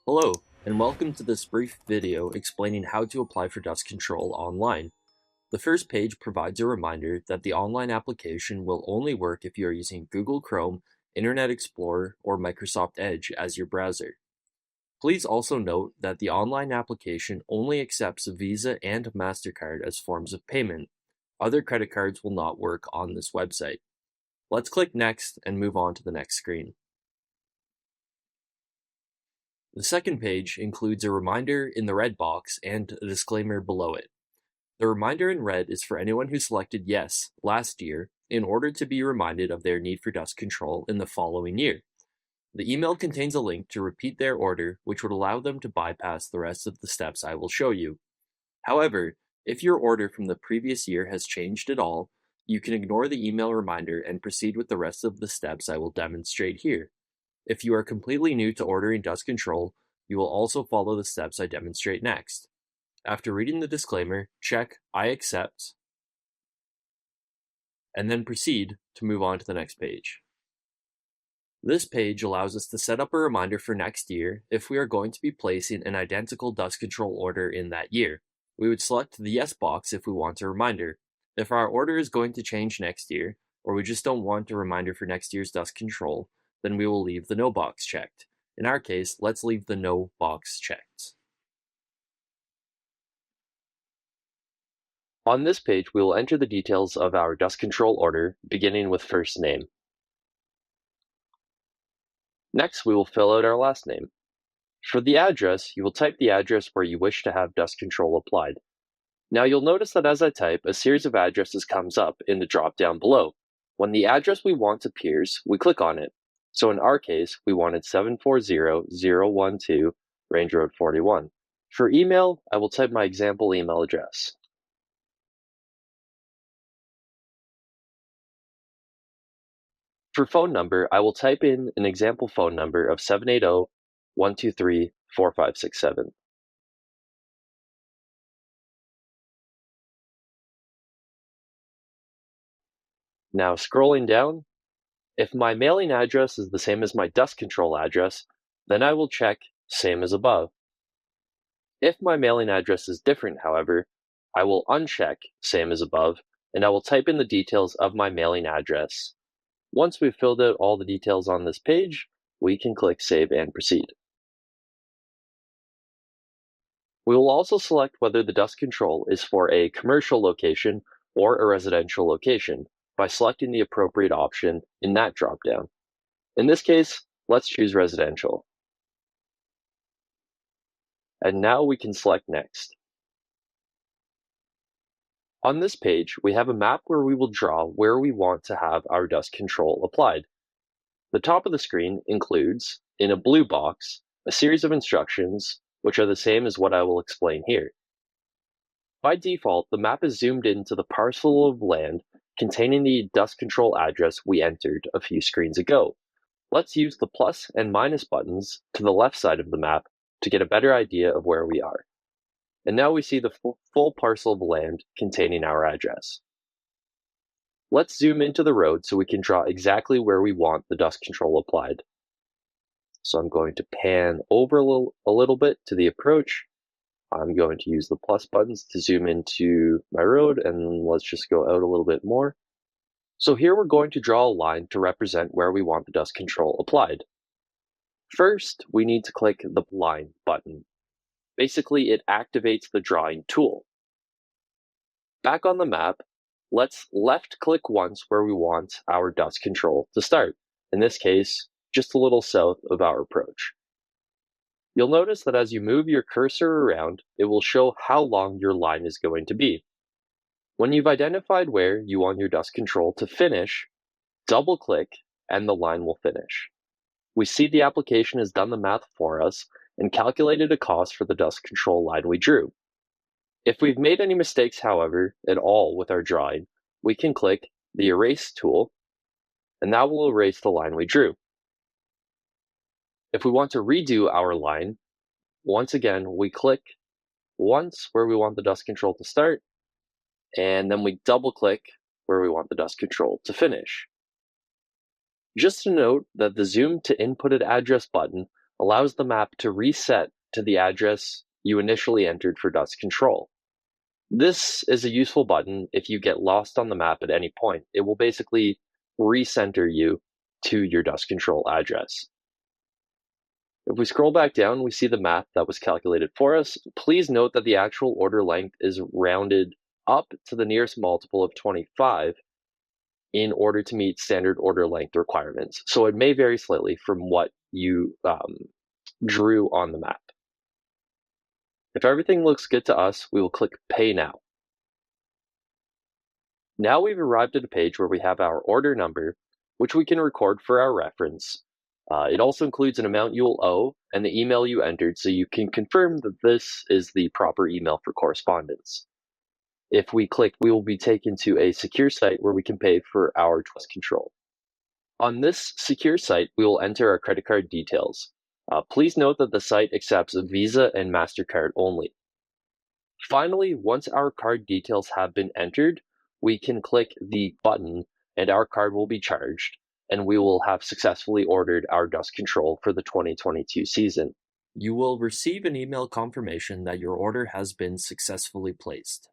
Hello, and welcome to this brief video explaining how to apply for dust control online. The first page provides a reminder that the online application will only work if you are using Google Chrome, Internet Explorer, or Microsoft Edge as your browser. Please also note that the online application only accepts Visa and MasterCard as forms of payment. Other credit cards will not work on this website. Let's click Next and move on to the next screen. The second page includes a reminder in the red box and a disclaimer below it. The reminder in red is for anyone who selected yes last year in order to be reminded of their need for dust control in the following year. The email contains a link to repeat their order, which would allow them to bypass the rest of the steps I will show you. However, if your order from the previous year has changed at all, you can ignore the email reminder and proceed with the rest of the steps I will demonstrate here. If you are completely new to ordering dust control, you will also follow the steps I demonstrate next. After reading the disclaimer, check I accept, and then proceed to move on to the next page. This page allows us to set up a reminder for next year if we are going to be placing an identical dust control order in that year. We would select the yes box if we want a reminder. If our order is going to change next year, or we just don't want a reminder for next year's dust control, then we will leave the no box checked. In our case, let's leave the no box checked. On this page, we will enter the details of our dust control order, beginning with first name. Next, we will fill out our last name. For the address, you will type the address where you wish to have dust control applied. Now you'll notice that as I type, a series of addresses comes up in the drop-down below. When the address we want appears, we click on it. So in our case, we wanted 740012 Range Road 41. For email, I will type my example email address. For phone number, I will type in an example phone number of 780-123-4567. Now scrolling down, if my mailing address is the same as my dust control address, then I will check same as above. If my mailing address is different, however, I will uncheck same as above, and I will type in the details of my mailing address. Once we've filled out all the details on this page, we can click Save and Proceed. We will also select whether the dust control is for a commercial location or a residential location by selecting the appropriate option in that dropdown. In this case, let's choose residential. And now we can select Next. On this page, we have a map where we will draw where we want to have our dust control applied. The top of the screen includes, in a blue box, a series of instructions, which are the same as what I will explain here. By default, the map is zoomed into the parcel of land containing the dust control address we entered a few screens ago. Let's use the plus and minus buttons to the left side of the map to get a better idea of where we are. And now we see the full parcel of land containing our address. Let's zoom into the road so we can draw exactly where we want the dust control applied. So I'm going to pan over a little bit to the approach. I'm going to use the plus buttons to zoom into my road, and let's just go out a little bit more. So here we're going to draw a line to represent where we want the dust control applied. First, we need to click the line button. Basically, it activates the drawing tool. Back on the map, let's left-click once where we want our dust control to start. In this case, just a little south of our approach. You'll notice that as you move your cursor around, it will show how long your line is going to be. When you've identified where you want your dust control to finish, double-click and the line will finish. We see the application has done the math for us and calculated a cost for the dust control line we drew. If we've made any mistakes, however, at all with our drawing, we can click the Erase tool, and that will erase the line we drew. If we want to redo our line, once again, we click once where we want the dust control to start, and then we double-click where we want the dust control to finish. Just to note that the Zoom to Inputted Address button allows the map to reset to the address you initially entered for dust control. This is a useful button if you get lost on the map at any point. It will basically recenter you to your dust control address. If we scroll back down, we see the map that was calculated for us. Please note that the actual order length is rounded up to the nearest multiple of 25 in order to meet standard order length requirements. So it may vary slightly from what you drew on the map. If everything looks good to us, we will click Pay Now. Now we've arrived at a page where we have our order number, which we can record for our reference. It also includes an amount you'll owe and the email you entered, so you can confirm that this is the proper email for correspondence. If we click, we will be taken to a secure site where we can pay for our dust control. On this secure site, we will enter our credit card details. Please note that the site accepts Visa and MasterCard only. Finally, once our card details have been entered, we can click the button and our card will be charged, and we will have successfully ordered our dust control for the 2022 season. You will receive an email confirmation that your order has been successfully placed.